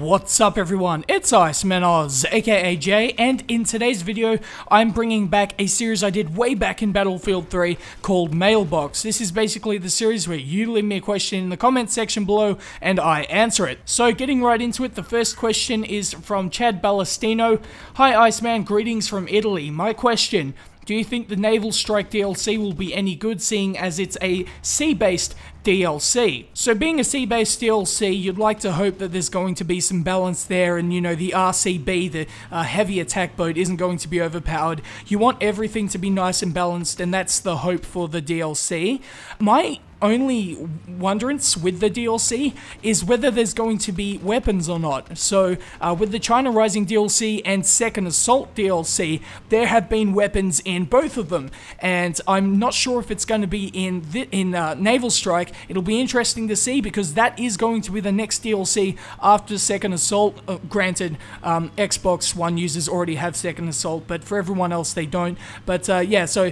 What's up everyone, it's Iceman Oz, aka Jay, and in today's video, I'm bringing back a series I did way back in Battlefield 3 called Mailbox. This is basically the series where you leave me a question in the comment section below and I answer it. So getting right into it, the first question is from Chad Ballestino. Hi Iceman, greetings from Italy. My question: do you think the Naval Strike DLC will be any good, seeing as it's a sea-based DLC? So being a sea-based DLC, you'd like to hope that there's going to be some balance there, and you know, the RCB, the heavy attack boat, isn't going to be overpowered. You want everything to be nice and balanced, and that's the hope for the DLC. My only wonderance with the DLC is whether there's going to be weapons or not. So with the China Rising DLC and Second Assault DLC, there have been weapons in both of them, and I'm not sure if it's going to be in Naval Strike. It'll be interesting to see, because that is going to be the next DLC after Second Assault. Granted, Xbox One users already have Second Assault, but for everyone else they don't. But yeah, so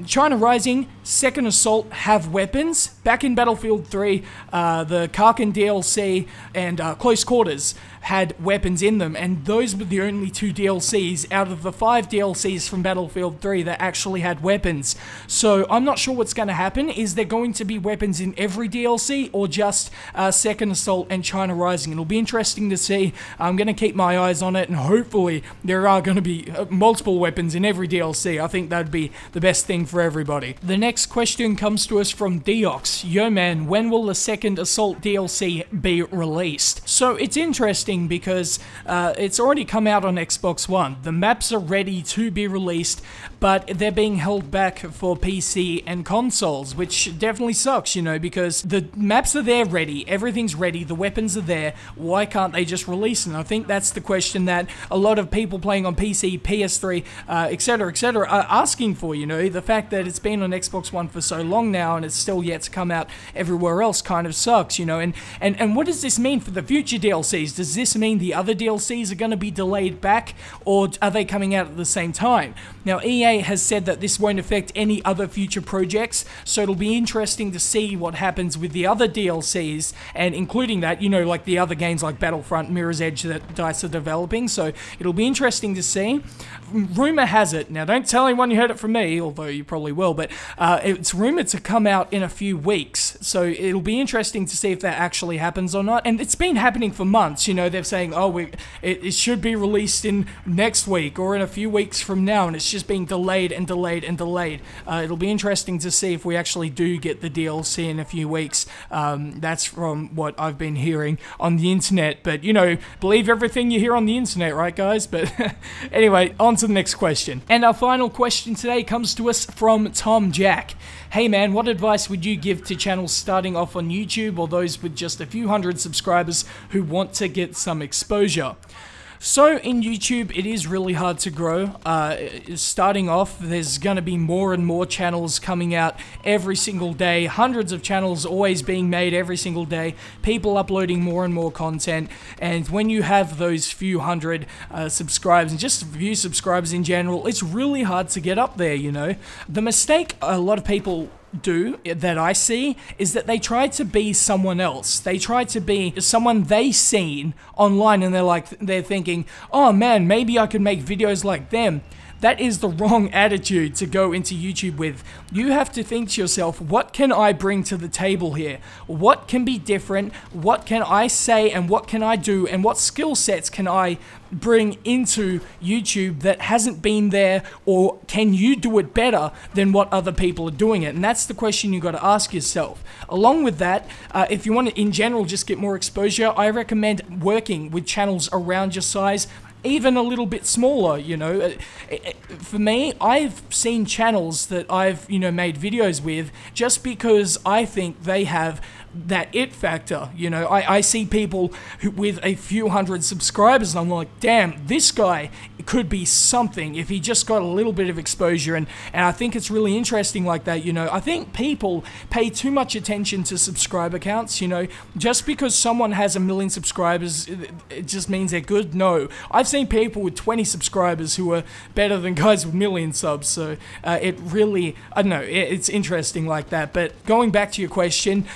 China Rising, Second Assault have weapons. Back in Battlefield 3, the Karkin DLC and Close Quarters had weapons in them, and those were the only two DLCs out of the 5 DLCs from Battlefield 3 that actually had weapons. So I'm not sure what's going to happen. Is there going to be weapons in every DLC, or just Second Assault and China Rising? It'll be interesting to see. I'm going to keep my eyes on it, and hopefully there are going to be multiple weapons in every DLC. I think that'd be the best thing for everybody. The next question comes to us from Deox. Yo man, when will the Second Assault DLC be released? So it's interesting because it's already come out on Xbox One. The maps are ready to be released, but they're being held back for PC and consoles, which definitely sucks, you know, because the maps are there ready, everything's ready, the weapons are there. Why can't they just release them? I think that's the question that a lot of people playing on PC, PS3, etc., are asking for, you know. The fact that it's been on Xbox One for so long now and it's still yet to come out everywhere else kind of sucks, you know. And what does this mean for the future DLCs? Does this mean the other DLCs are going to be delayed back, or are they coming out at the same time? Now, EA has said that this won't affect any other future projects, so it'll be interesting to see what happens with the other DLCs, and including that, you know, like the other games like Battlefront, Mirror's Edge that DICE are developing, so it'll be interesting to see. Rumor has it, now don't tell anyone you heard it from me, although you probably will, but it's rumored to come out in a few weeks, so it'll be interesting to see if that actually happens or not. And it's been happening for months, you know. They're saying, oh, it should be released in next week or in a few weeks from now, and it's just being delayed and delayed and delayed. It'll be interesting to see if we actually do get the DLC in a few weeks. That's from what I've been hearing on the internet, but you know, believe everything you hear on the internet, right guys? But anyway, on to the next question. And our final question today comes to us from Tom Jack. Hey man, what advice would you give to channels starting off on YouTube, or those with just a few hundred subscribers who want to get some exposure? So in YouTube, it is really hard to grow. Starting off, there's going to be more and more channels coming out every single day. Hundreds of channels always being made every single day. People uploading more and more content. And when you have those few hundred subscribers, and just a few subscribers in general, it's really hard to get up there, you know. The mistake a lot of people do, that I see, is that they try to be someone else. They try to be someone they seen online, and they're thinking, oh man, maybe I could make videos like them. That is the wrong attitude to go into YouTube with. You have to think to yourself, what can I bring to the table here? What can be different? What can I say, and what can I do, and what skill sets can I bring into YouTube that hasn't been there, or can you do it better than what other people are doing it? And that's the question you got to ask yourself. Along with that, if you want to in general just get more exposure, I recommend working with channels around your size, even a little bit smaller, you know. For me, I've seen channels that I've, you know, made videos with just because I think they have that it factor, you know. I see people with a few hundred subscribers, and I'm like, damn, this guy could be something if he just got a little bit of exposure, and I think it's really interesting like that, you know. I think people pay too much attention to subscriber counts, you know. Just because someone has 1 million subscribers, it just means they're good. No, I've seen people with 20 subscribers who are better than guys with million subs, so it really, I don't know, it's interesting like that. But going back to your question,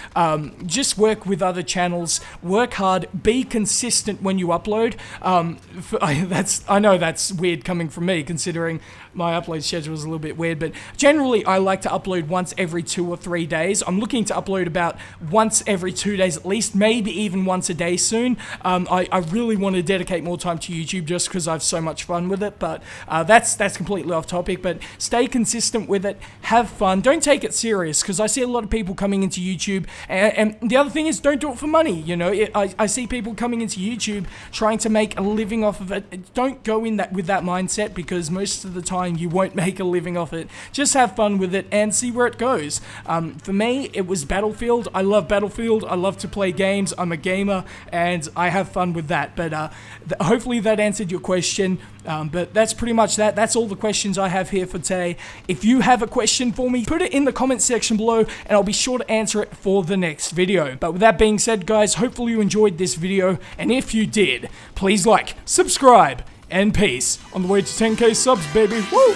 just work with other channels, work hard, be consistent when you upload. I know that's weird coming from me, considering my upload schedule is a little bit weird, but generally I like to upload once every 2 or 3 days. I'm looking to upload about once every 2 days at least, maybe even once a day soon. I really want to dedicate more time to YouTube just because I have so much fun with it, but that's completely off topic. But stay consistent with it, have fun, don't take it serious, because I see a lot of people coming into YouTube, and the other thing is, don't do it for money, you know. I see people coming into YouTube trying to make a living off of it. Don't go in with that mindset, because most of the time you won't make a living off it. Just have fun with it and see where it goes. For me, it was Battlefield. I love Battlefield. I love to play games. I'm a gamer, and I have fun with that. But hopefully that answered your question. But that's pretty much that. That's all the questions I have here for today. If you have a question for me, put it in the comment section below, and I'll be sure to answer it for the next video. But with that being said, guys, hopefully you enjoyed this video, and if you did, please like, subscribe, and peace. On the way to 10K subs, baby. Woo!